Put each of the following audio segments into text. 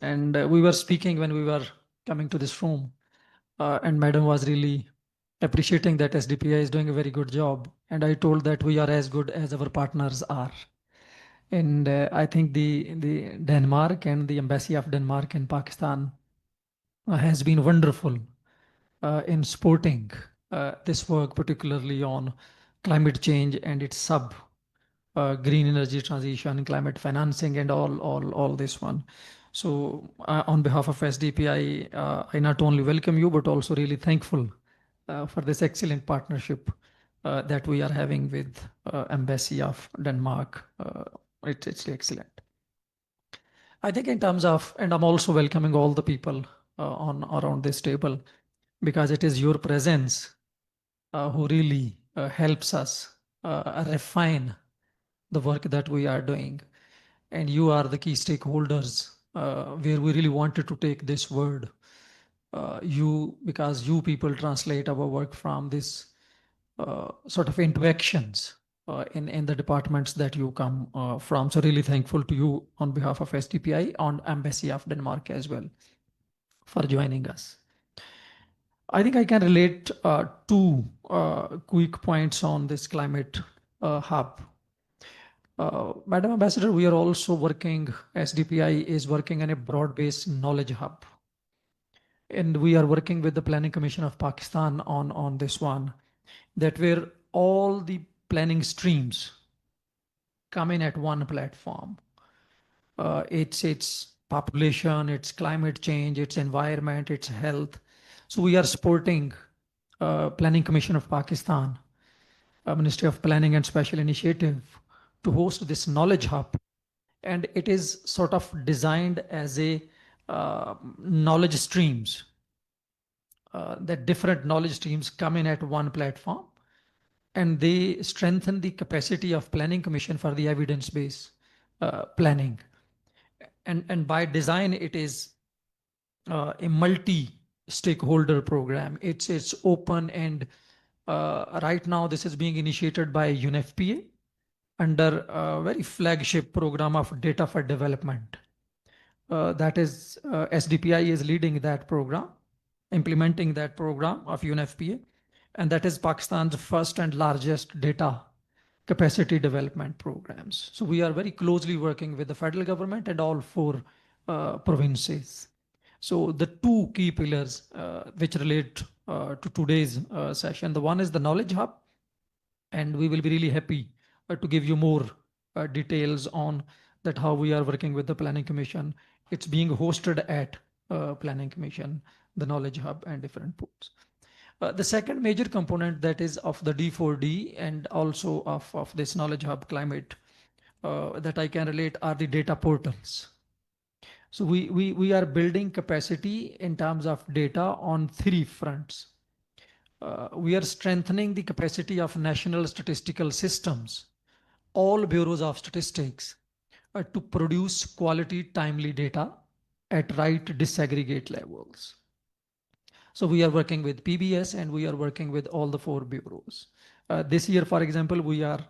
And we were speaking when we were coming to this room, and Madam was really appreciating that SDPI is doing a very good job. And I told that we are as good as our partners are. And I think the Denmark and the Embassy of Denmark in Pakistan has been wonderful in supporting this work, particularly on climate change and its sub green energy transition, climate financing, and all this one. So on behalf of SDPI, I not only welcome you, but also really thankful for this excellent partnership that we are having with Embassy of Denmark. It's excellent. I think in terms of, and I'm also welcoming all the people on around this table, because it is your presence who really helps us refine the work that we are doing. And you are the key stakeholders where we really wanted to take this word. Because you people translate our work from this sort of interactions in the departments that you come from. So really thankful to you on behalf of SDPI and Embassy of Denmark as well for joining us. I think I can relate two quick points on this climate hub. Madam Ambassador, we are also working, SDPI is working on a broad-based knowledge hub. And we are working with the Planning Commission of Pakistan on this one, that where all the planning streams come in at one platform. It's population, it's climate change, it's environment, it's health. So we are supporting Planning Commission of Pakistan, Ministry of Planning and Special Initiative, to host this knowledge hub. And it is sort of designed as a knowledge streams, that different knowledge streams come in at one platform, and they strengthen the capacity of Planning Commission for the evidence-based planning. And by design, it is a multi-stakeholder program. It's open, and right now this is being initiated by UNFPA under a very flagship program of data for development. That is SDPI is leading that program, implementing that program of UNFPA, and that is Pakistan's first and largest data capacity development programs. So we are very closely working with the federal government and all four provinces. So the two key pillars which relate to today's session, the one is the knowledge hub, and we will be really happy to give you more details on that, how we are working with the Planning Commission. It's being hosted at Planning Commission, the knowledge hub, and different pools. The second major component that is of the D4D and also of this knowledge hub climate that I can relate are the data portals. So we are building capacity in terms of data on three fronts. We are strengthening the capacity of national statistical systems, all bureaus of statistics, to produce quality, timely data at right disaggregate levels. So we are working with PBS and we are working with all the four bureaus. This year, for example, we are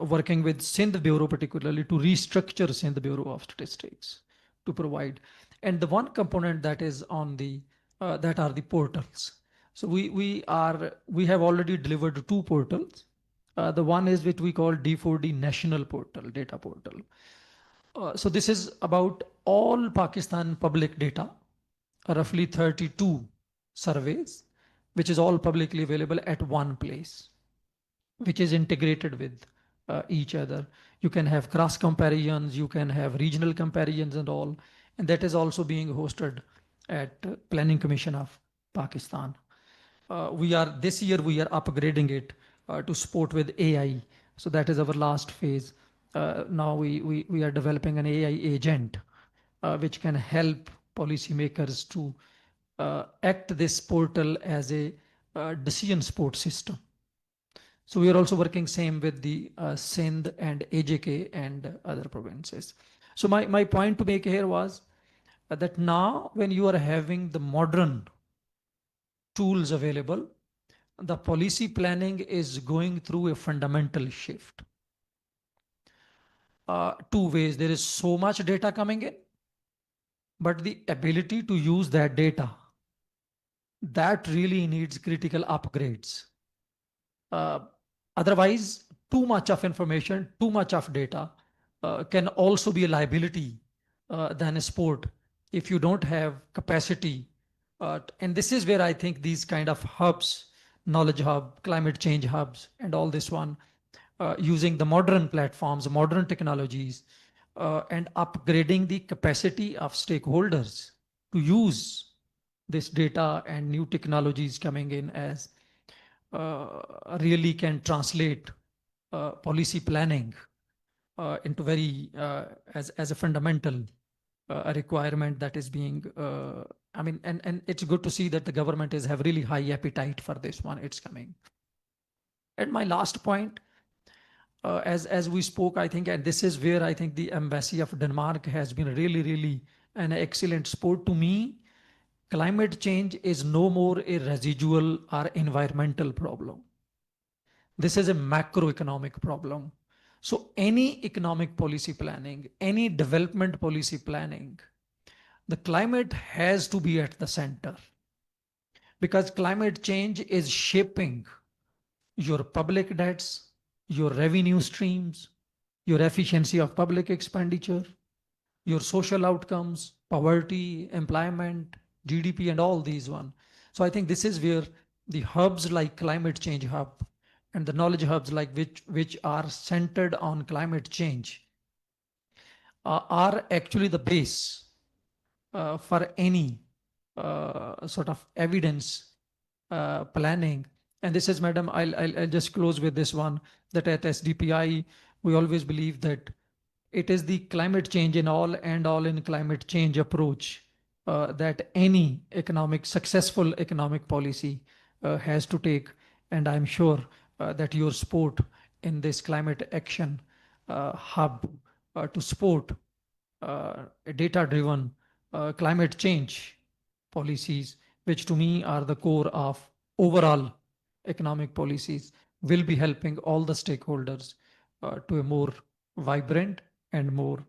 working with Sindh Bureau particularly to restructure Sindh Bureau of Statistics to provide. And the one component that is on the, that are the portals. So we have already delivered two portals. The one is which we call D4D National Portal, Data Portal. So this is about all Pakistan public data, roughly 32 surveys, which is all publicly available at one place, which is integrated with each other. You can have cross comparisons, you can have regional comparisons and all, and that is also being hosted at Planning Commission of Pakistan. This year we are upgrading it to support with AI. So that is our last phase. Now we are developing an AI agent which can help policymakers to act this portal as a decision support system. So we are also working same with the Sindh and AJK and other provinces. So my point to make here was that now when you are having the modern tools available, the policy planning is going through a fundamental shift. Two ways. There is so much data coming in, but the ability to use that data, that really needs critical upgrades. Uh, Otherwise, too much of information, too much of data can also be a liability than a sport if you don't have capacity. And this is where I think these kind of hubs, knowledge hub, climate change hubs, and all this one, using the modern platforms, modern technologies, and upgrading the capacity of stakeholders to use this data and new technologies coming in as really can translate policy planning into very as a fundamental requirement that is being I mean, and it's good to see that the government is have really high appetite for this one. It's coming. And my last point, as we spoke, I think, and this is where I think the embassy of Denmark has been really an excellent sport to me. Climate change is no more a residual or environmental problem. This is a macroeconomic problem. So any economic policy planning, any development policy planning, the climate has to be at the center, because climate change is shaping your public debts, your revenue streams, your efficiency of public expenditure, your social outcomes, poverty, employment, GDP, and all these one. So I think this is where the hubs like Climate Change Hub and the knowledge hubs like which are centered on climate change are actually the base for any sort of evidence planning. And this is, madam, I'll just close with this one, that at SDPI, we always believe that it is the climate change in all and all in climate change approach that any successful economic policy has to take. And I'm sure that your support in this climate action hub to support data-driven climate change policies, which to me are the core of overall economic policies, will be helping all the stakeholders to a more vibrant and more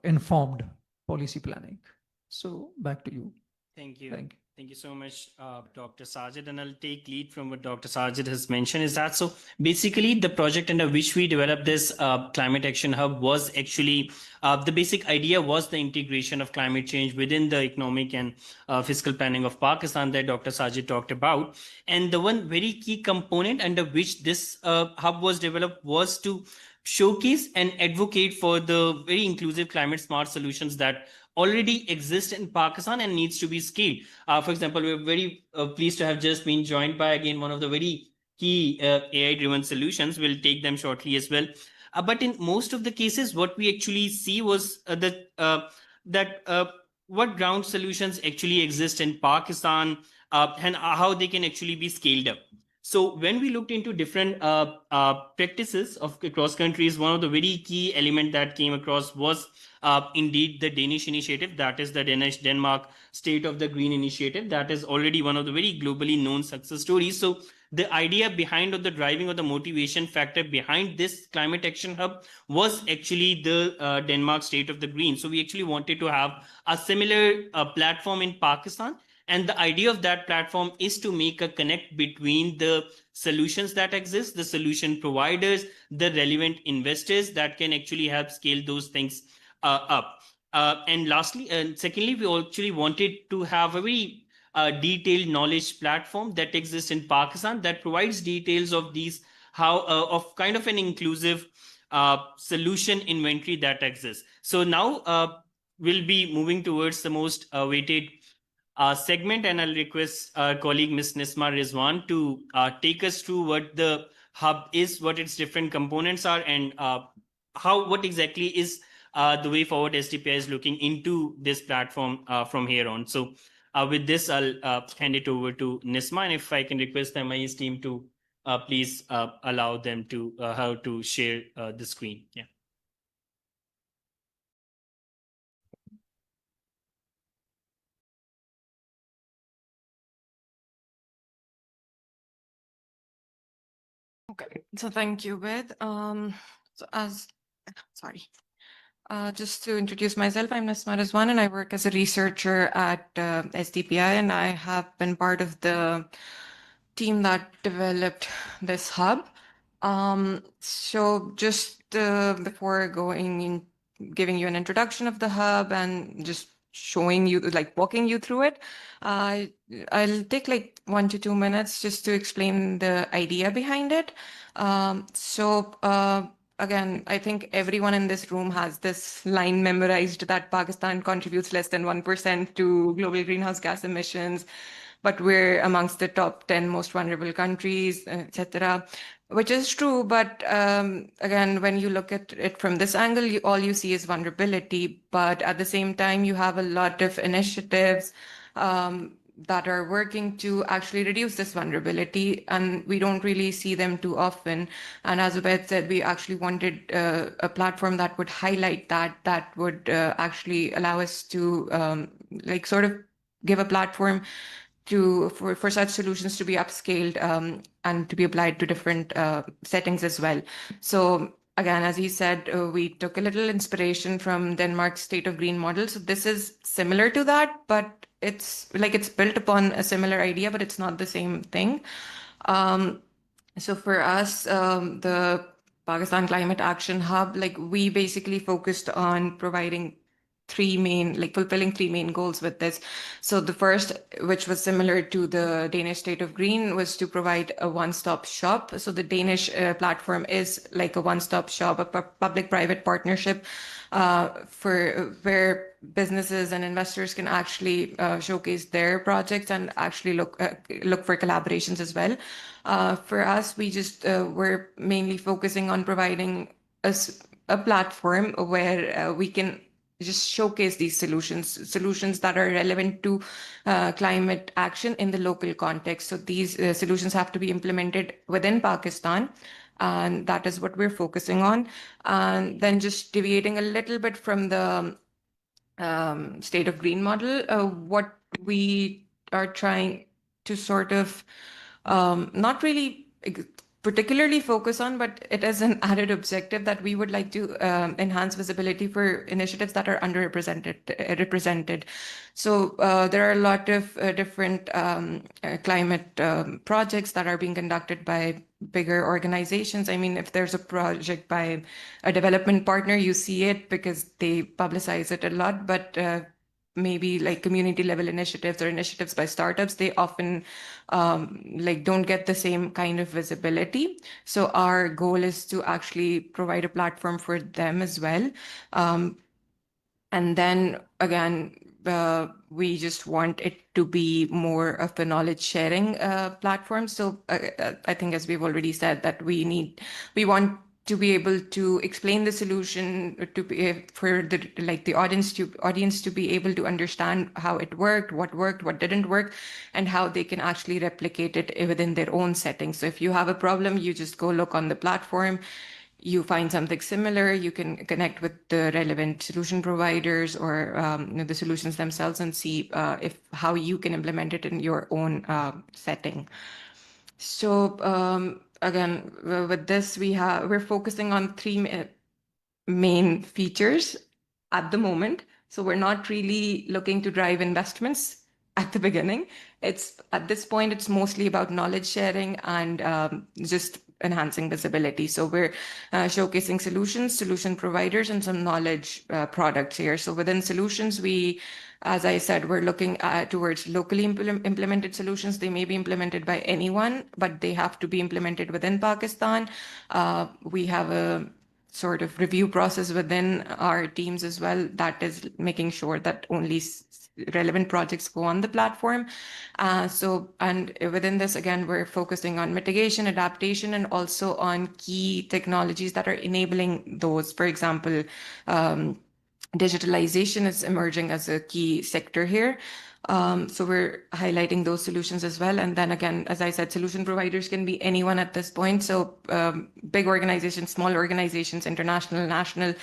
informed policy planning. So back to you. Thank you. Thank you. Thank you so much, Dr. Sajid. And I'll take lead from what Dr. Sajid has mentioned is that so basically the project under which we developed this climate action hub was actually the basic idea was the integration of climate change within the economic and fiscal planning of Pakistan that Dr. Sajid talked about. And the one very key component under which this hub was developed was to showcase and advocate for the very inclusive climate smart solutions that already exist in Pakistan and needs to be scaled. For example, we're very pleased to have just been joined by again one of the very key AI-driven solutions. We'll take them shortly as well. But in most of the cases, what we actually see was that what ground solutions actually exist in Pakistan and how they can actually be scaled up. So when we looked into different practices of across countries, one of the very key element that came across was indeed the Danish initiative, that is the Denmark State of the Green initiative. That is already one of the very globally known success stories. So the idea behind or the driving or the motivation factor behind this climate action hub was actually the Denmark State of the Green. So we actually wanted to have a similar platform in Pakistan. And the idea of that platform is to make a connect between the solutions that exist, the solution providers, the relevant investors that can actually help scale those things up. And lastly, and secondly, we actually wanted to have a very detailed knowledge platform that exists in Pakistan that provides details of these, how of kind of an inclusive solution inventory that exists. So now we'll be moving towards the most awaited segment, and I'll request our colleague Ms. Nisma Rizwan to take us through what the hub is, what its different components are, and what exactly is the way forward SDPI is looking into this platform from here on. So with this, I'll hand it over to Nisma, and if I can request the MIS team to please allow them to how to share the screen. Yeah. Okay, so thank you, Ved. So sorry. Just to introduce myself, I'm Nasma Rizwan, and I work as a researcher at SDPI, and I have been part of the team that developed this hub. So just before going in, giving you an introduction of the hub and just showing you, like walking you through it, I'll take like 1 to 2 minutes just to explain the idea behind it. Again, I think everyone in this room has this line memorized that Pakistan contributes less than 1% to global greenhouse gas emissions, but we're amongst the top 10 most vulnerable countries, etc., which is true. But again, when you look at it from this angle, all you see is vulnerability. But at the same time, you have a lot of initiatives that are working to actually reduce this vulnerability, and we don't really see them too often. And as Ubaid said, we actually wanted a platform that would highlight that would actually allow us to like sort of give a platform for such solutions to be upscaled and to be applied to different settings as well. So again, as he said, we took a little inspiration from Denmark's State of Green model. So this is similar to that, but it's built upon a similar idea, but it's not the same thing. So for us, the Pakistan Climate Action Hub, like we basically focused on providing fulfilling three main goals with this. So the first, which was similar to the Danish State of Green, was to provide a one-stop shop. So the Danish platform is like a one-stop shop, a public-private partnership for where businesses and investors can actually showcase their projects and actually look for collaborations as well. For us, we just we're mainly focusing on providing a platform where we can just showcase these solutions that are relevant to climate action in the local context. So these solutions have to be implemented within Pakistan, and that is what we're focusing on. And then just deviating a little bit from the State of Green model, what we are trying to sort of not really particularly focus on, but it is an added objective that we would like to enhance visibility for initiatives that are underrepresented. So there are a lot of different climate projects that are being conducted by bigger organizations. I mean, if there's a project by a development partner, you see it because they publicize it a lot, but maybe like community level initiatives or initiatives by startups, they often don't get the same kind of visibility. So our goal is to actually provide a platform for them as well. And then again, we just want it to be more of a knowledge sharing platform. So I think, as we've already said, that we want to be able to explain the solution for the audience to be able to understand how it worked, what didn't work, and how they can actually replicate it within their own settings. So if you have a problem, you just go look on the platform, you find something similar, you can connect with the relevant solution providers or the solutions themselves and see how you can implement it in your own setting. So again, with this, we're focusing on three main features at the moment. So we're not really looking to drive investments at the beginning. At this point, it's mostly about knowledge sharing and just enhancing visibility. So we're showcasing solution providers, and some knowledge products here. So within solutions, as I said, we're looking towards locally implemented solutions. They may be implemented by anyone, but they have to be implemented within Pakistan. We have a sort of review process within our teams as well that is making sure that only relevant projects go on the platform. And within this, again, we're focusing on mitigation, adaptation, and also on key technologies that are enabling those. For example, digitalization is emerging as a key sector here. So we're highlighting those solutions as well. And then again, as I said, solution providers can be anyone at this point. So big organizations, small organizations, international, national,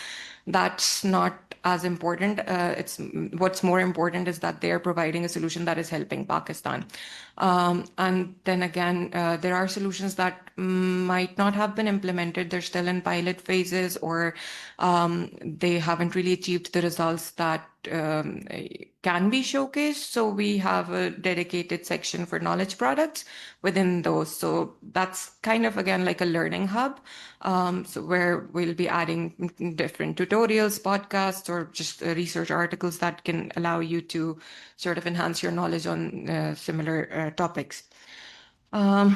that's not as important. It's what's more important is that they are providing a solution that is helping Pakistan. And then again, there are solutions that might not have been implemented. They're still in pilot phases, or they haven't really achieved the results that can be showcased. So we have a dedicated section for knowledge products within those. So that's kind of, again, like a learning hub. So where we'll be adding different tutorials, podcasts, or just research articles that can allow you to sort of enhance your knowledge on similar topics. So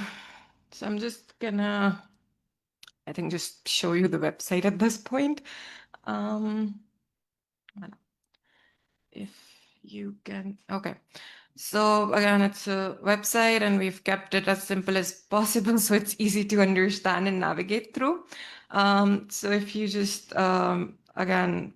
I'm just gonna, I think, just show you the website at this point. If you can, okay. So again, it's a website and we've kept it as simple as possible so it's easy to understand and navigate through. So if you just, again,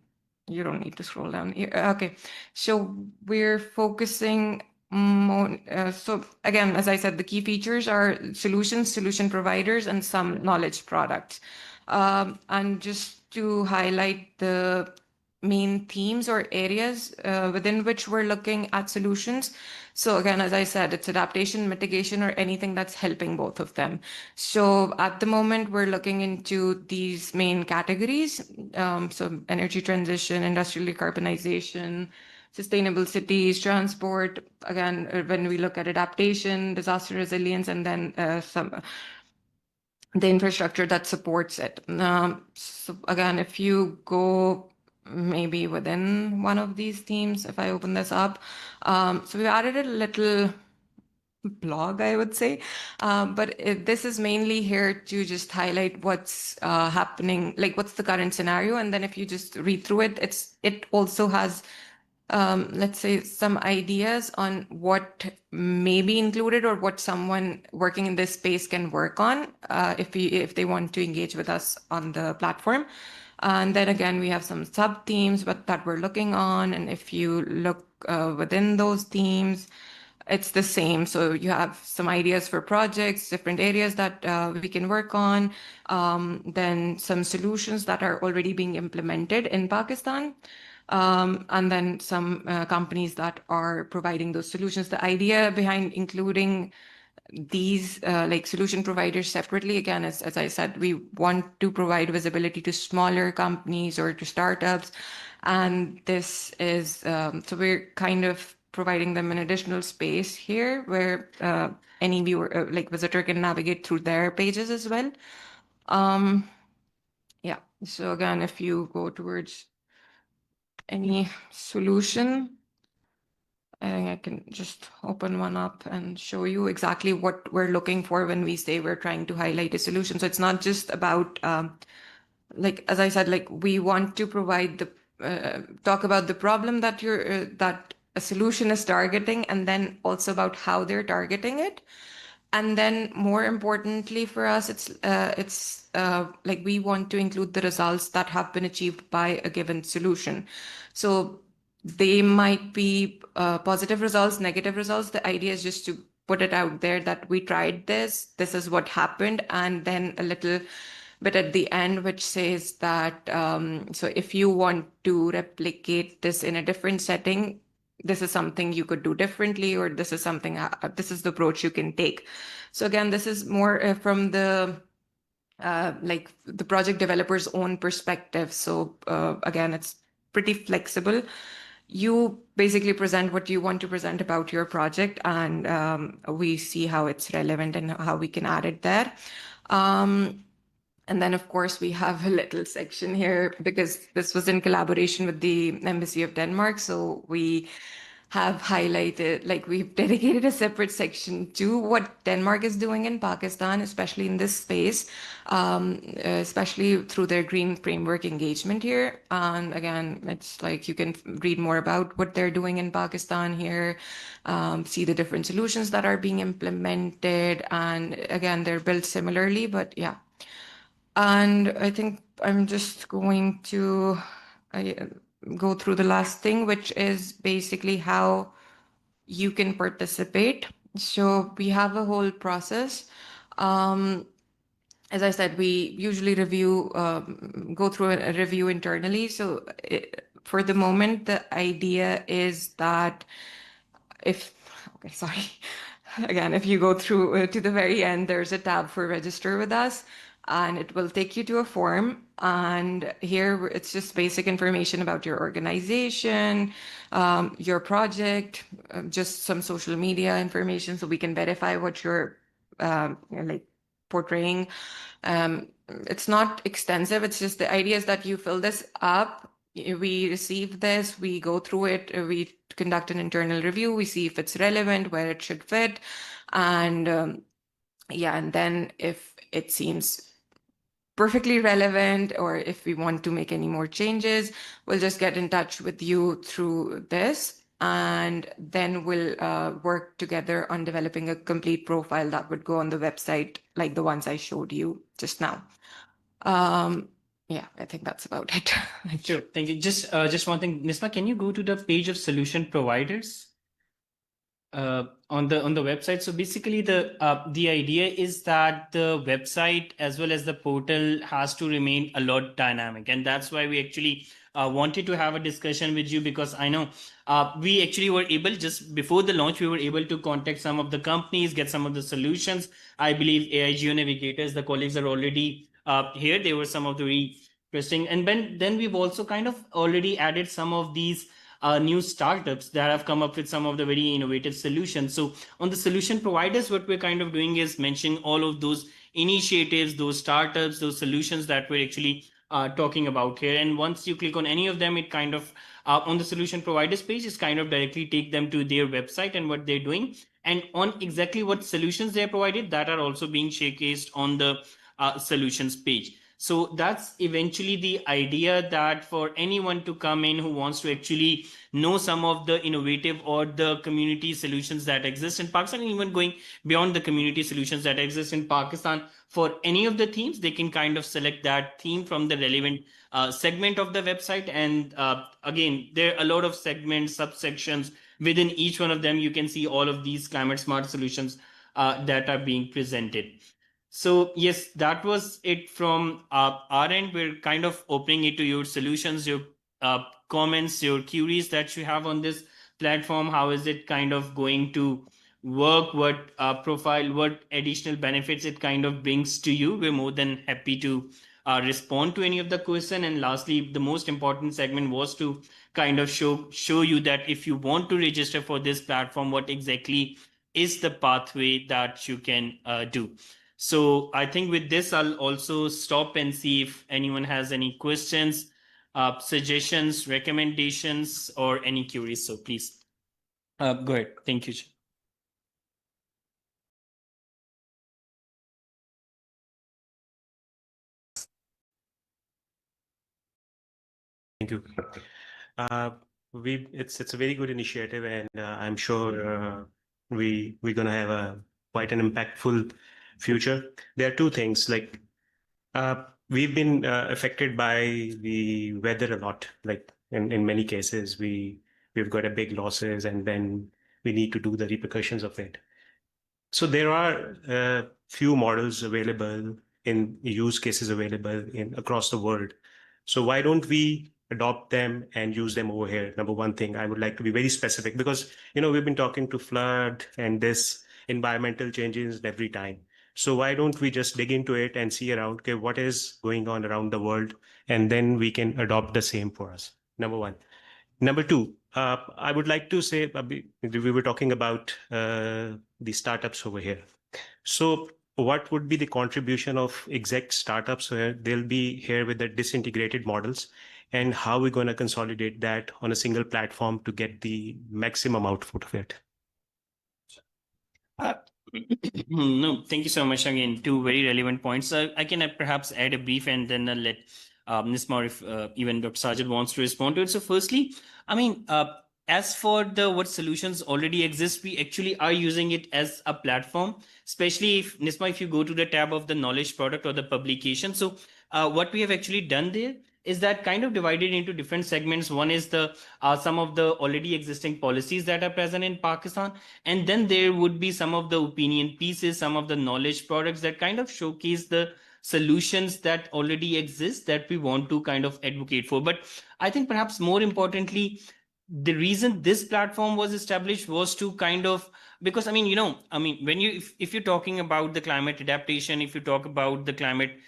you don't need to scroll down here. Okay, so we're focusing more, so again, as I said, the key features are solutions, solution providers, and some knowledge products. And just to highlight the main themes or areas within which we're looking at solutions. So again, as I said, it's adaptation, mitigation, or anything that's helping both of them. So at the moment, we're looking into these main categories. So energy transition, industrial decarbonization, sustainable cities, transport. Again, when we look at adaptation, disaster resilience, and then the infrastructure that supports it. So again, if you go maybe within one of these themes, if I open this up, so we've added a little blog, I would say, but this is mainly here to just highlight what's happening, like what's the current scenario, and then if you just read through it, it also has let's say some ideas on what may be included or what someone working in this space can work on if they want to engage with us on the platform. And then again, we have some sub themes that we're looking on, and if you look within those themes, it's the same. So you have some ideas for projects, different areas that we can work on, then some solutions that are already being implemented in Pakistan. And then some companies that are providing those solutions. The idea behind including these like solution providers separately, again, as I said, we want to provide visibility to smaller companies or to startups. And this is, so we're kind of providing them an additional space here where any viewer, like visitor, can navigate through their pages as well. Yeah, so again, if you go towards any solution, I think I can just open one up and show you exactly what we're looking for when we say we're trying to highlight a solution. So it's not just about, like, as I said, like we want to provide the, talk about the problem that that a solution is targeting, and then also about how they're targeting it. And then more importantly for us, it's like we want to include the results that have been achieved by a given solution. So they might be positive results, negative results. The idea is just to put it out there that we tried this is what happened, and then a little bit at the end which says that so if you want to replicate this in a different setting, this is something you could do differently, or this is something, this is the approach you can take. So again, this is more from the like the project developer's own perspective. So again, it's pretty flexible. You basically present what you want to present about your project, and we see how it's relevant and how we can add it there. And then, of course, we have a little section here because this was in collaboration with the Embassy of Denmark. So we have highlighted, like we've dedicated a separate section to what Denmark is doing in Pakistan, especially in this space, especially through their green framework engagement here. And again, it's like you can read more about what they're doing in Pakistan here, see the different solutions that are being implemented. And again, they're built similarly, but yeah. And I think I'm just going to go through the last thing, which is basically how you can participate. So we have a whole process. as I said, we usually review, go through a review internally. So for the moment, the idea is that okay, sorry. Again, if you go through to the very end, there's a tab for register with us, and it will take you to a form. And here it's just basic information about your organization, your project, just some social media information so we can verify what you're like portraying. It's not extensive. It's just the idea is that you fill this up. We receive this, we go through it, we conduct an internal review, we see if it's relevant, where it should fit, and yeah, and then if it seems perfectly relevant or if we want to make any more changes, we'll just get in touch with you through this, and then we'll work together on developing a complete profile that would go on the website like the ones I showed you just now. Yeah, I think that's about it. Sure. Thank you. Just one thing, Nisma, can you go to the page of solution providers on the website? So basically, the idea is that the website as well as the portal has to remain a lot dynamic, and that's why we actually wanted to have a discussion with you, because I know we actually were able, just before the launch, we were able to contact some of the companies, get some of the solutions. I believe AIGO Navigators, the colleagues are already here. They were some of the very interesting, and then we've also kind of already added some of these new startups that have come up with some of the very innovative solutions. So on the solution providers, what we're kind of doing is mentioning all of those initiatives, those startups, those solutions that we're actually talking about here. And once you click on any of them, it kind of on the solution providers page is kind of directly take them to their website and what they're doing, and on exactly what solutions they're provided that are also being showcased on the solutions page. So that's eventually the idea, that for anyone to come in who wants to actually know some of the innovative or the community solutions that exist in Pakistan, and even going beyond the community solutions that exist in Pakistan, for any of the themes, they can kind of select that theme from the relevant segment of the website. And again, there are a lot of segments, subsections. Within each one of them, you can see all of these climate smart solutions that are being presented. So yes, that was it from our end. We're kind of opening it to your solutions, your comments, your queries that you have on this platform. How is it kind of going to work? What profile, what additional benefits it kind of brings to you? We're more than happy to respond to any of the question. And lastly, the most important segment was to kind of show you that if you want to register for this platform, what exactly is the pathway that you can do. So I think with this, I'll also stop and see if anyone has any questions, suggestions, recommendations, or any queries. So please go ahead. Thank you. Thank you. It's a very good initiative, and I'm sure we're gonna have quite an impactful future. There are two things, like we've been affected by the weather a lot. Like in many cases, we've got a big losses, and then we need to do the repercussions of it. So there are few models available, in use cases available in across the world. So why don't we adopt them and use them over here? Number one thing, I would like to be very specific, because we've been talking to flood and this environmental changes every time. So why don't we just dig into it and see around, okay, what is going on around the world, and then we can adopt the same for us. Number one. Number two, I would like to say, we were talking about the startups over here. So what would be the contribution of exact startups where they'll be here with the disintegrated models, and how we're going to consolidate that on a single platform to get the maximum output of it? No, thank you so much. Again, two very relevant points. I can perhaps add a brief, and then I'll let Nisma, if even Dr. Sajid wants to respond to it. So firstly, I mean, as for what solutions already exist, we actually are using it as a platform, especially if Nisma, if you go to the tab of the knowledge product or the publication. So what we have actually done there is that kind of divided into different segments. One is the some of the already existing policies that are present in Pakistan, and then there would be some of the opinion pieces, some of the knowledge products that kind of showcase the solutions that already exist that we want to kind of advocate for. But I think perhaps more importantly, the reason this platform was established was to kind of, because I mean, when if you're talking about the climate adaptation, if you talk about the climate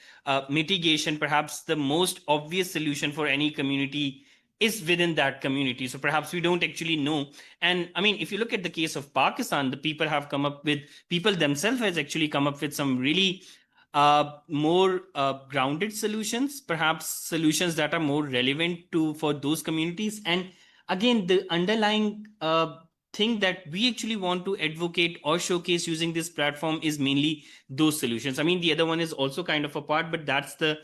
mitigation, perhaps the most obvious solution for any community is within that community. So perhaps we don't actually know. And I mean, if you look at the case of Pakistan, the people themselves has actually come up with some really more grounded solutions, perhaps solutions that are more relevant for those communities. And again, the underlying thing that we actually want to advocate or showcase using this platform is mainly those solutions. I mean, the other one is also kind of a part, but that's the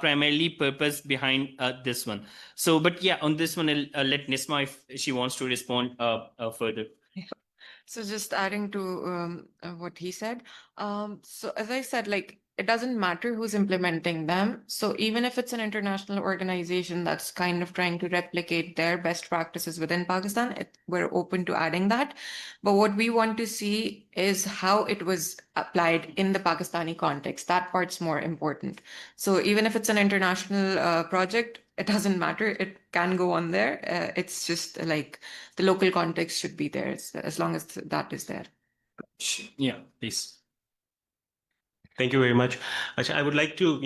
primarily purpose behind this one. So, but yeah, on this one, I'll let Nisma, if she wants to respond further. So just adding to what he said. So as I said, like it doesn't matter who's implementing them. So even if it's an international organization that's kind of trying to replicate their best practices within Pakistan, we're open to adding that. But what we want to see is how it was applied in the Pakistani context. That part's more important. So even if it's an international project, it doesn't matter. It can go on there. It's just like the local context should be there as long as that is there. Yeah, please. Thank you very much. Actually, I would like to,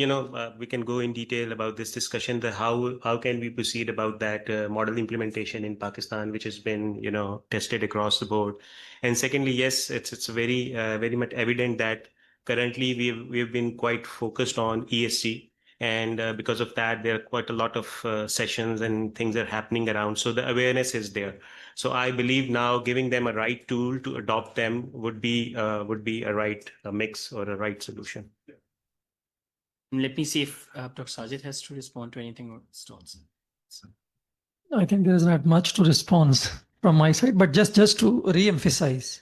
we can go in detail about this discussion, how can we proceed about that model implementation in Pakistan, which has been, tested across the board. And secondly, yes, it's very, very much evident that currently we've been quite focused on ESG. And because of that, there are quite a lot of sessions and things are happening around. So the awareness is there. So I believe now giving them a right tool to adopt them would be a right mix or a right solution. Let me see if Dr. Sajid has to respond to anything or Stones. I think there is not much to respond from my side, but just to re-emphasize,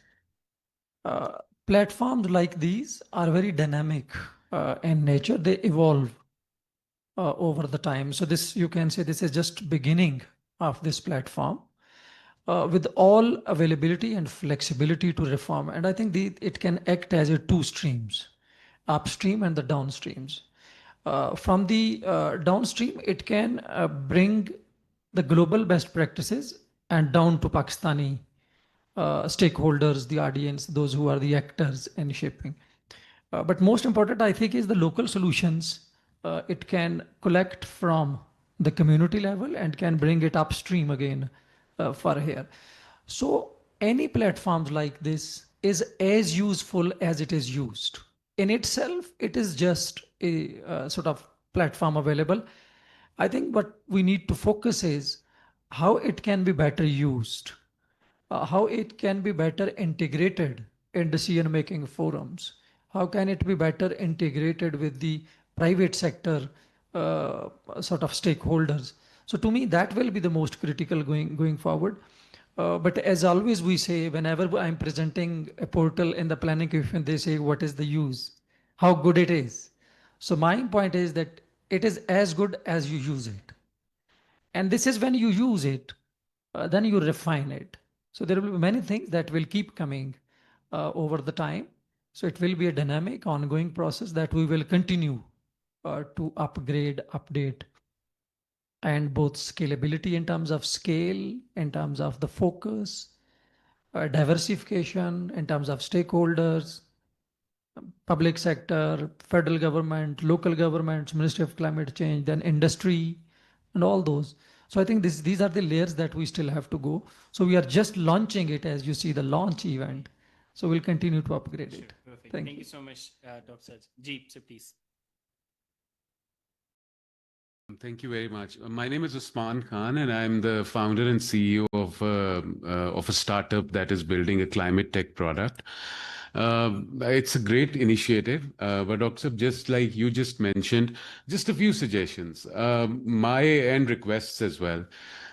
platforms like these are very dynamic in nature. They evolve over the time. So this, you can say this is just beginning of this platform with all availability and flexibility to reform. And I think it can act as a two streams, upstream and the downstreams. From the downstream, it can bring the global best practices and down to Pakistani stakeholders, the audience, those who are the actors in shaping. But most important, I think, is the local solutions. It can collect from the community level and can bring it upstream again for here. So any platforms like this is as useful as it is used. In itself, it is just a sort of platform available. I think what we need to focus is how it can be better used, how it can be better integrated in decision-making forums. How can it be better integrated with the private sector sort of stakeholders? So to me, that will be the most critical going forward. But as always, we say, whenever I'm presenting a portal in the planning commission, they say, what is the use? How good it is? So my point is that it is as good as you use it. And this is when you use it, then you refine it. So there will be many things that will keep coming over the time. So it will be a dynamic, ongoing process that we will continue to upgrade, update, and both scalability in terms of scale, in terms of the focus, diversification in terms of stakeholders, public sector, federal government, local governments, Ministry of Climate Change, then industry, and all those. So I think these are the layers that we still have to go. So we are just launching it, as you see the launch event. So we'll continue to upgrade it. Perfect. Thank Thank you so much, Dr. Sajid. Jeep, so please. Thank you very much. My name is Usman Khan, and I'm the founder and CEO of a startup that is building a climate tech product. It's a great initiative, but Dr. just like you just mentioned, just a few suggestions, my end requests as well.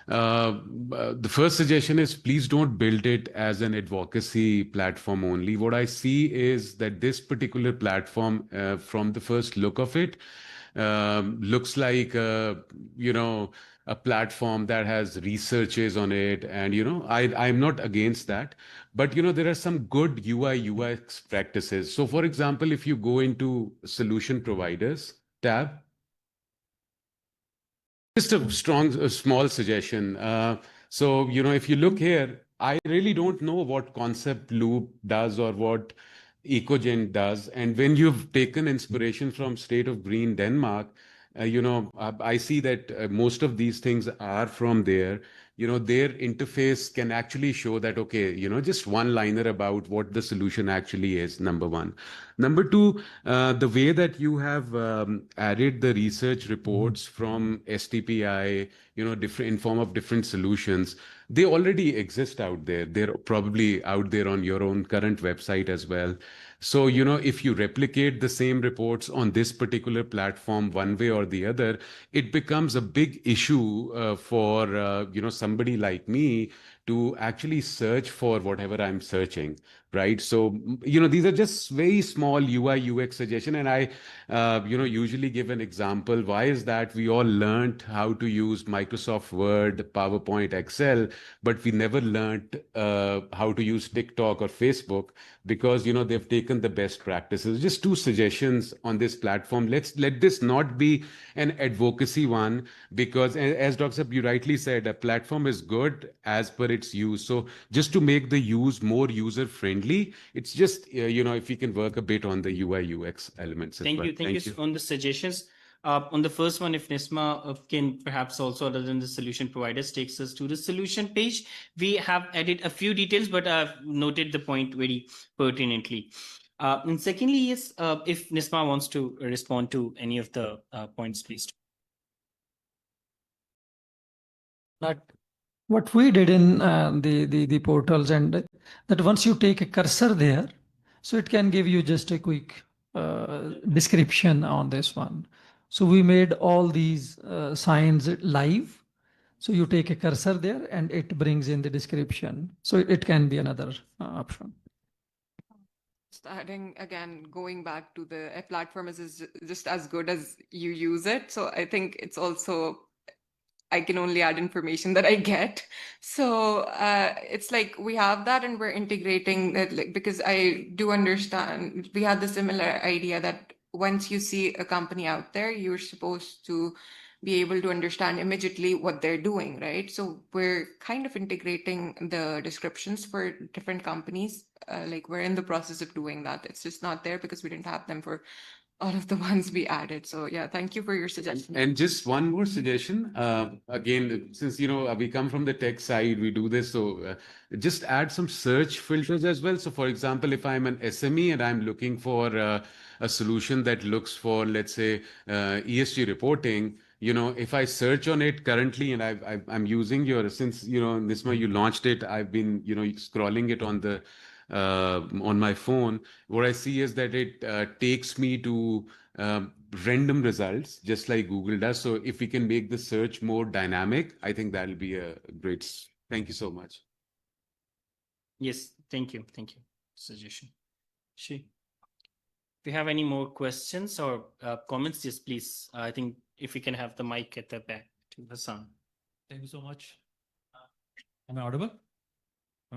The first suggestion is please don't build it as an advocacy platform only. What I see is that this particular platform, from the first look of it, looks like a platform that has researches on it, and I'm not against that, but there are some good UI UX practices. So for example, if you go into solution providers tab, just a small suggestion. So, if you look here, I really don't know what Concept Loop does or what Ecogen does. And when you've taken inspiration from State of Green Denmark, I see that most of these things are from there. Their interface can actually show that, okay, just one liner about what the solution actually is, number one. Number two, the way that you have added the research reports from STPI, different in form of different solutions, they already exist out there. They're probably out there on your own current website as well. So, if you replicate the same reports on this particular platform one way or the other, it becomes a big issue for, somebody like me to actually search for whatever I'm searching, right? So, these are just very small UI UX suggestion. And I, usually give an example. Why is that? We all learned how to use Microsoft Word, PowerPoint, Excel, but we never learned how to use TikTok or Facebook, because they've taken the best practices. Just two suggestions on this platform. Let this not be an advocacy one, because as Dr. Sab, you rightly said, a platform is good as per its use. So just to make the use more user friendly, it's just if you can work a bit on the UI UX elements as Thank well. you. Thank you on the suggestions. On the first one, if Nisma can perhaps also, other than the solution providers, takes us to the solution page. We have added a few details, but I've noted the point very pertinently. And secondly, yes, if Nisma wants to respond to any of the points, please. But what we did in the portals, and that once you take a cursor there, so it can give you just a quick description on this one. So we made all these signs live. So you take a cursor there and it brings in the description. So it can be another option. Just adding again, going back to the platform is just as good as you use it. So I think it's also, I can only add information that I get. So it's like we have that and we're integrating that, like, because I do understand we had the similar idea that once you see a company out there, you're supposed to be able to understand immediately what they're doing, right? So we're kind of integrating the descriptions for different companies. Like we're in the process of doing that. It's just not there because we didn't have them for all of the ones we added. So yeah, thank you for your suggestion. And just one more suggestion. Again, since we come from the tech side, we do this. So just add some search filters as well. So for example, if I'm an SME and I'm looking for a solution that looks for, let's say, ESG reporting, if I search on it currently, and I'm using since Nisma, you launched it, I've been scrolling it on my phone. What I see is that it takes me to random results, just like Google does. So if we can make the search more dynamic, I think that'll be a great. Thank you so much. Yes, thank you. Thank you. Suggestion. If you have any more questions or comments, yes, please. I think if we can have the mic at the back to Hassan. Thank you so much. Am I audible?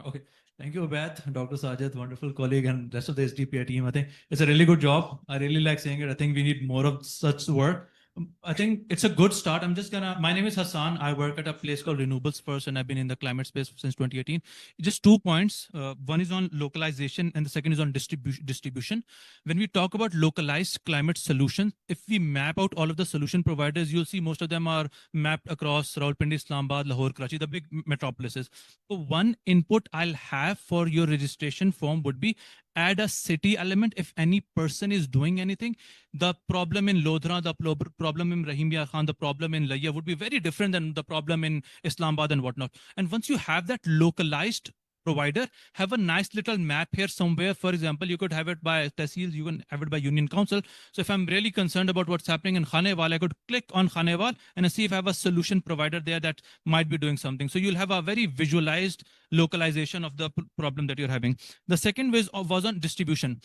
Okay. Thank you, Ubaid, Dr. Sajid, wonderful colleague, and rest of the SDPI team. I think it's a really good job. I really like saying it. I think we need more of such work. I think it's a good start. My name is Hassan. I work at a place called Renewables First, and I've been in the climate space since 2018. Just 2 points. One is on localization, and the second is on distribution. When we talk about localized climate solutions, if we map out all of the solution providers, you'll see most of them are mapped across Rawalpindi, Islamabad, Lahore, Karachi, the big metropolises. So one input I'll have for your registration form would be add a city element. If any person is doing anything, the problem in Lodhra, the problem in Rahim Yar Khan, the problem in Layya would be very different than the problem in Islamabad and whatnot. And once you have that localized provider, have a nice little map here somewhere. For example, you could have it by Tehsil, you can have it by Union Council. So if I'm really concerned about what's happening in Khanewal, I could click on Khanewal and see if I have a solution provider there that might be doing something. So you'll have a very visualized localization of the problem that you're having. The second was on distribution.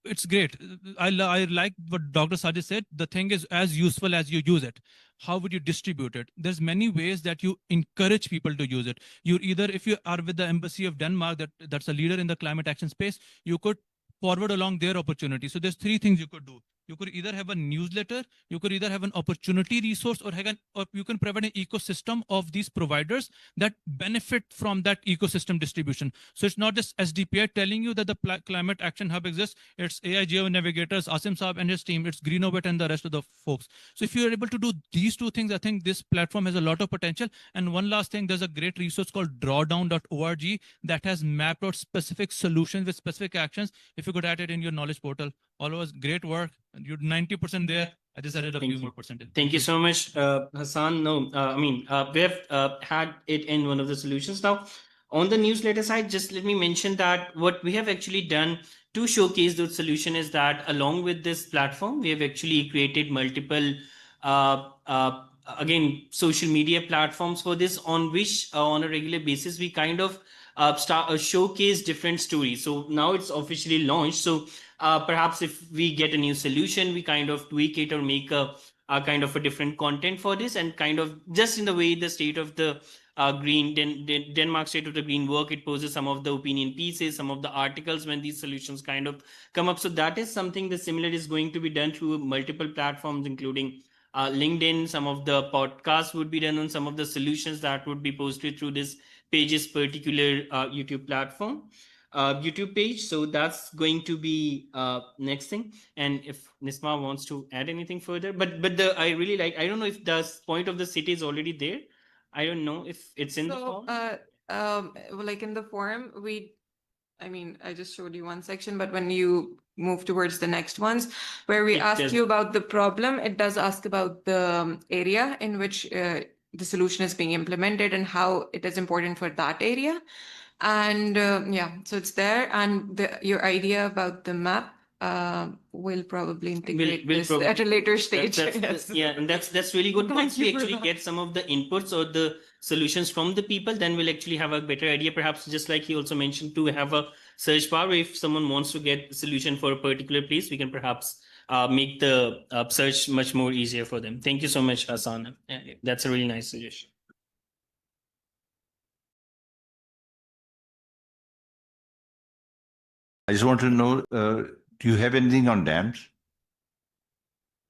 It's great. I like what Dr. Sajid said. The thing is as useful as you use it. how would you distribute it? There's many ways that you encourage people to use it. You either, if you are with the Embassy of Denmark, that's a leader in the climate action space, you could forward along their opportunity. So there's three things you could do. You could either have a newsletter, you could either have an opportunity resource, or you can provide an ecosystem of these providers that benefit from that ecosystem distribution. So it's not just SDPI telling you that the Climate Action Hub exists. It's AI Geo Navigators, Asim Saab and his team, it's Greenovate and the rest of the folks. So if you're able to do these two things, I think this platform has a lot of potential. And one last thing, there's a great resource called drawdown.org that has mapped out specific solutions with specific actions. If you could add it in your knowledge portal, all of us, great work. You're 90% there. I just added a Thank few you. more percentage. Thank you so much, Hassan. No, we have had it in one of the solutions. Now, on the newsletter side, just let me mention that what we have actually done to showcase the solution is that along with this platform, we have actually created multiple, again, social media platforms for this, on which on a regular basis, we kind of showcase different stories. So now it's officially launched. So perhaps if we get a new solution, we kind of tweak it or make a kind of a different content for this, and kind of just in the way the state of the Denmark state of the green work, it poses some of the opinion pieces, some of the articles when these solutions kind of come up. So that is something the similar is going to be done through multiple platforms, including LinkedIn. Some of the podcasts would be done on some of the solutions that would be posted through this page's particular YouTube platform. YouTube page. So that's going to be next thing. And if Nisma wants to add anything further, but I really like, I don't know if the point of the city is already there. I don't know if it's in the form. Like in the forum, I just showed you one section, but when you move towards the next ones, where we ask you about the problem, it does ask about the area in which the solution is being implemented and how it is important for that area. And so it's there. And your idea about the map will probably integrate this at a later stage. Yes. Yeah, and that's really good. Thank Once we you for actually that. get some of the inputs or the solutions from the people, then we'll actually have a better idea. Perhaps just like he also mentioned, to have a search bar. If someone wants to get a solution for a particular place, we can perhaps make the search much more easier for them. Thank you so much, Hassan. That's a really nice suggestion. I just want to know, do you have anything on dams?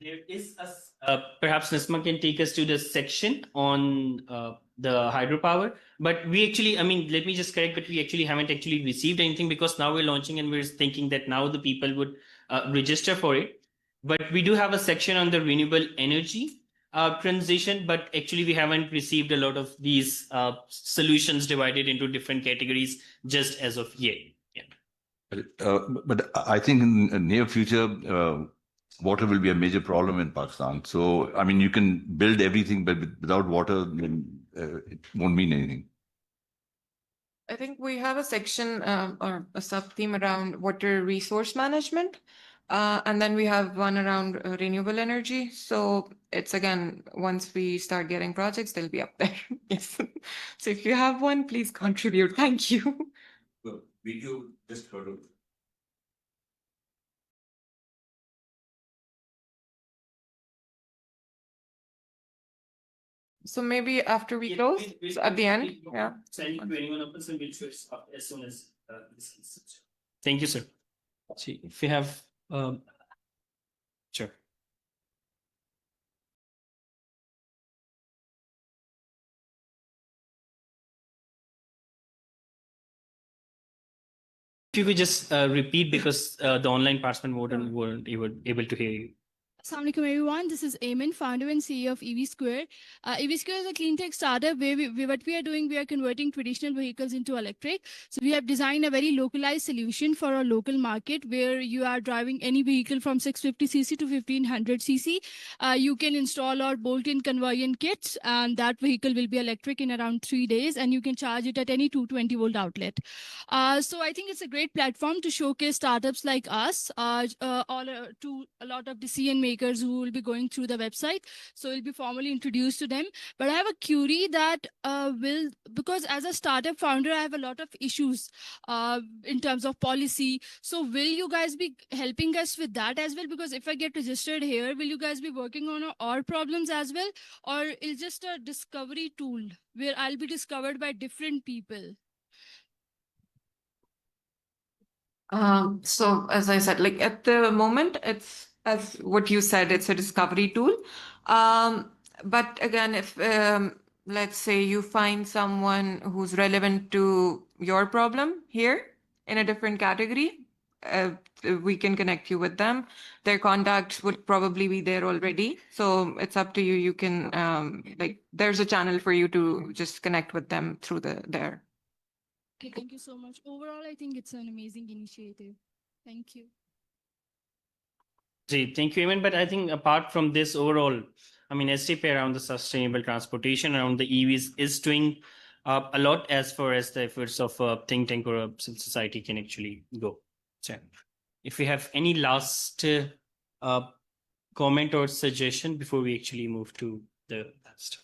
There is perhaps Nisma can take us to the section on the hydropower, but we actually, let me just correct, but we actually haven't actually received anything, because now we're launching and we're thinking that now the people would register for it. But we do have a section on the renewable energy transition, but actually we haven't received a lot of these solutions divided into different categories just as of yet. But I think in the near future, water will be a major problem in Pakistan. So, you can build everything, but without water, then it won't mean anything. I think we have a section or a sub-theme around water resource management. And then we have one around renewable energy. So it's, again, once we start getting projects, they'll be up there. Yes. So if you have one, please contribute. Thank you. Well, video just heard of. So maybe after we close, so at the end, yeah. Send it to anyone of us and we'll show it up as soon as this is. Thank you, sir. See, if you have, sure. If you could just repeat, because the online participant weren't able to hear you. Assalamu alaikum everyone, this is Eamon, founder and CEO of EV Square. EV Square is a clean tech startup where what we are doing, we are converting traditional vehicles into electric. So we have designed a very localized solution for our local market where you are driving any vehicle from 650cc to 1500cc. You can install our bolt-in conversion kits, and that vehicle will be electric in around 3 days, and you can charge it at any 220 volt outlet. So I think it's a great platform to showcase startups like us, to a lot of decision makers makers who will be going through the website. So we'll be formally introduced to them. But I have a query that because as a startup founder, I have a lot of issues in terms of policy. So will you guys be helping us with that as well? Because if I get registered here, will you guys be working on our problems as well? Or is just a discovery tool where I'll be discovered by different people? So as I said, like at the moment, it's as what you said, it's a discovery tool. But again, if let's say you find someone who's relevant to your problem here in a different category, we can connect you with them. Their contacts would probably be there already. So it's up to you. You can like there's a channel for you to just connect with them through there. Okay, thank you so much. Overall, I think it's an amazing initiative. Thank you. Thank you, Eamon. But I think apart from this overall, I mean, SDP around the sustainable transportation, around the EVs is doing a lot as far as the efforts of a think tank or a civil society can actually go. So if we have any last comment or suggestion before we actually move to the last.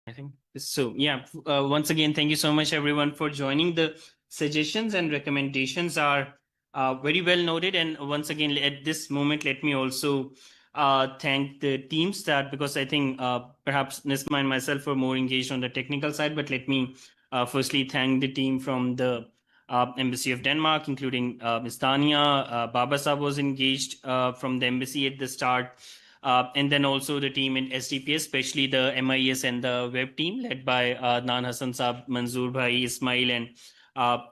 I think so. Yeah. Once again, thank you so much, everyone, for joining. The suggestions and recommendations are very well noted. And once again, at this moment, let me also thank the teams that, because I think perhaps Nisma and myself were more engaged on the technical side, but let me firstly thank the team from the Embassy of Denmark, including Ms. Tania. Baba Saab was engaged from the embassy at the start. And then also the team in SDP, especially the MIS and the web team led by Adnan Hassan Saab, Manzoor Bhai, Ismail, and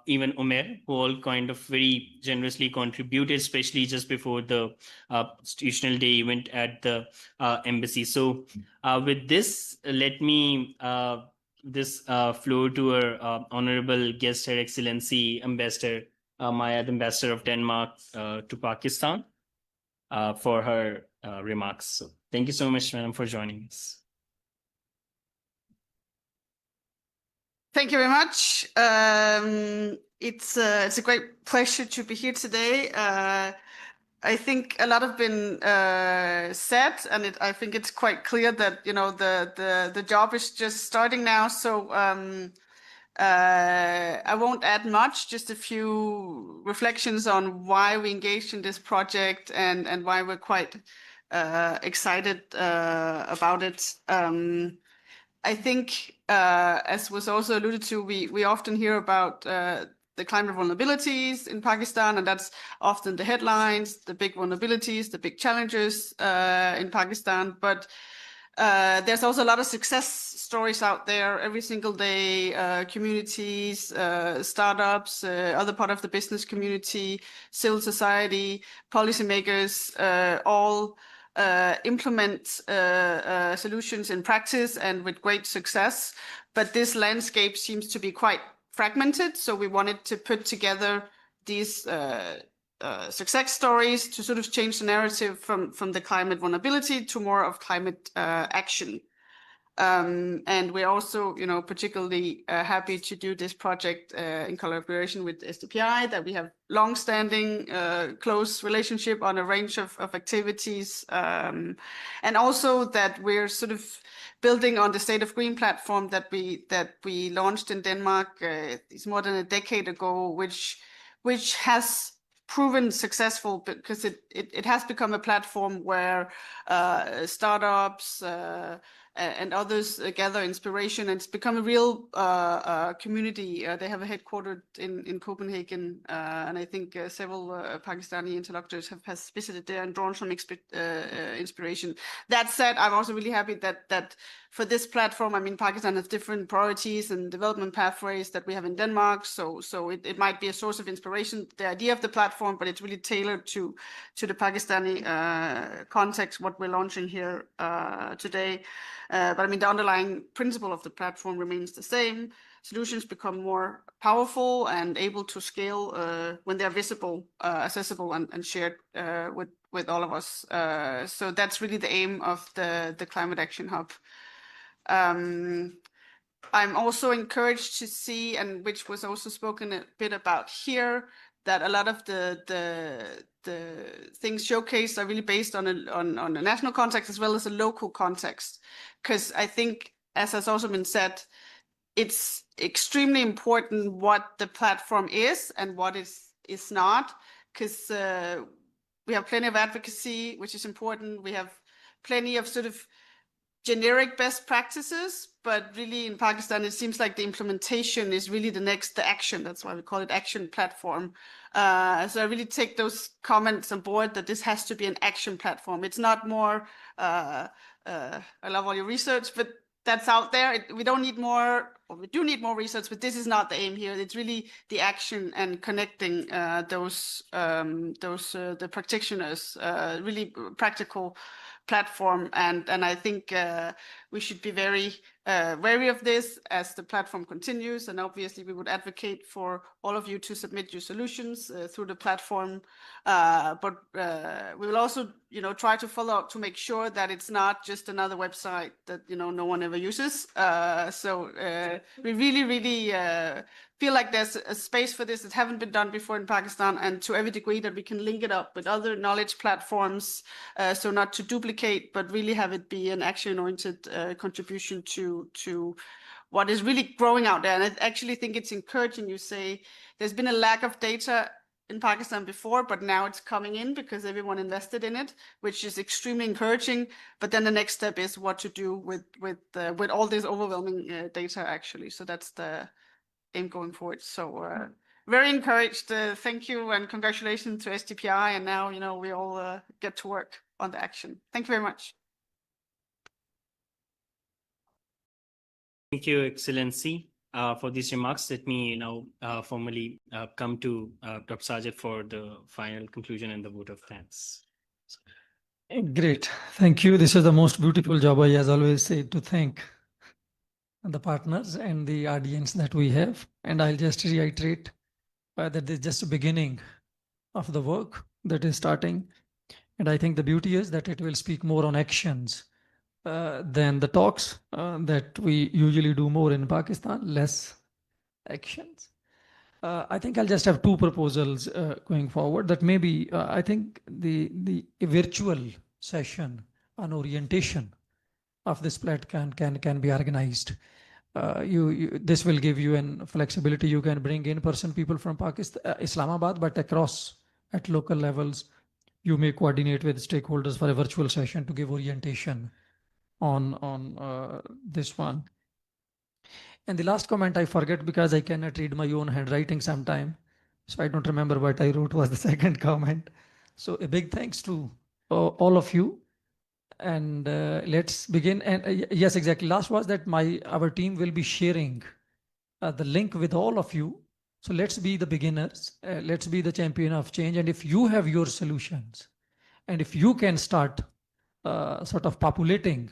even Umer, who all kind of very generously contributed, especially just before the institutional day event at the embassy. So with this, let me this floor to our honorable guest, Her Excellency Ambassador Maya, the Ambassador of Denmark to Pakistan, for her remarks. So thank you so much, madam, for joining us. Thank you very much. It's a great pleasure to be here today. I think a lot have been said, and I think it's quite clear that the job is just starting now. So I won't add much, just a few reflections on why we engaged in this project and why we're quite excited about it. I think, as was also alluded to, we often hear about the climate vulnerabilities in Pakistan, and that's often the headlines, the big vulnerabilities, the big challenges in Pakistan. But there's also a lot of success stories out there every single day, communities, startups, other part of the business community, civil society, policymakers, all implement solutions in practice and with great success. But this landscape seems to be quite fragmented. So we wanted to put together these success stories to sort of change the narrative from the climate vulnerability to more of climate action. And we're also, particularly happy to do this project in collaboration with SDPI, that we have long-standing close relationship on a range of activities, and also that we're sort of building on the State of Green platform that we launched in Denmark. It's more than a decade ago, which has proven successful because it has become a platform where startups and others gather inspiration, and it's become a real community. They have a headquartered in Copenhagen, and I think several Pakistani interlocutors have visited there and drawn some inspiration. That said, I'm also really happy that for this platform, I mean, Pakistan has different priorities and development pathways that we have in Denmark, so it might be a source of inspiration, the idea of the platform, but it's really tailored to the Pakistani context, what we're launching here today. But I mean, the underlying principle of the platform remains the same. Solutions become more powerful and able to scale when they're visible, accessible, and shared with all of us. So that's really the aim of the Climate Action Hub. I'm also encouraged to see, and which was also spoken a bit about here, that a lot of the things showcased are really based on a national context as well as a local context. Because I think, as has also been said, it's extremely important what the platform is and what is not, because we have plenty of advocacy, which is important. We have plenty of sort of generic best practices, but really in Pakistan, it seems like the implementation is really the action. That's why we call it action platform. So I really take those comments on board that this has to be an action platform. It's not more, I love all your research, but that's out there. We don't need more, or we do need more research, but this is not the aim here. It's really the action and connecting the practitioners, really practical platform. And I think we should be very wary of this as the platform continues. And obviously we would advocate for all of you to submit your solutions through the platform. But we will also, try to follow up to make sure that it's not just another website that, no one ever uses. So we really, really feel like there's a space for this that haven't been done before in Pakistan, and to every degree that we can link it up with other knowledge platforms. So not to duplicate, but really have it be an action-oriented contribution to what is really growing out there. And I actually think it's encouraging. You say there's been a lack of data in Pakistan before, but now it's coming in because everyone invested in it, which is extremely encouraging. But then the next step is what to do with all this overwhelming data, actually. So that's the aim going forward. So very encouraged. Thank you and congratulations to SDPI. And now, we all get to work on the action. Thank you very much. Thank you, Excellency, for these remarks. Let me now formally come to Dr. Sajid for the final conclusion and the vote of thanks. Great. Thank you. This is the most beautiful job, I as always say, to thank the partners and the audience that we have. And I'll just reiterate that this is just the beginning of the work that is starting. And I think the beauty is that it will speak more on actions than the talks that we usually do more in Pakistan, less actions. I think I'll just have two proposals going forward. That maybe I think the virtual session on orientation of this platform can be organized. This will give you an flexibility. You can bring in-person people from Pakistan, Islamabad, but across at local levels, you may coordinate with stakeholders for a virtual session to give orientation on this one. And the last comment I forget because I cannot read my own handwriting sometime. So I don't remember what I wrote was the second comment. So a big thanks to all of you. And let's begin. And yes, exactly. Last was that our team will be sharing the link with all of you. So let's be the beginners. Let's be the champion of change. And if you have your solutions, and if you can start sort of populating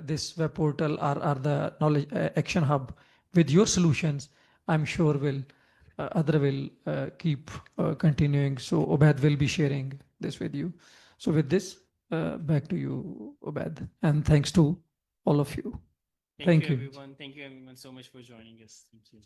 this web portal or the knowledge action hub with your solutions, I'm sure other will keep continuing. So Ubaid will be sharing this with you. So with this, back to you, Ubaid, and thanks to all of you. Thank you. Everyone. Thank you everyone so much for joining us. Thank you.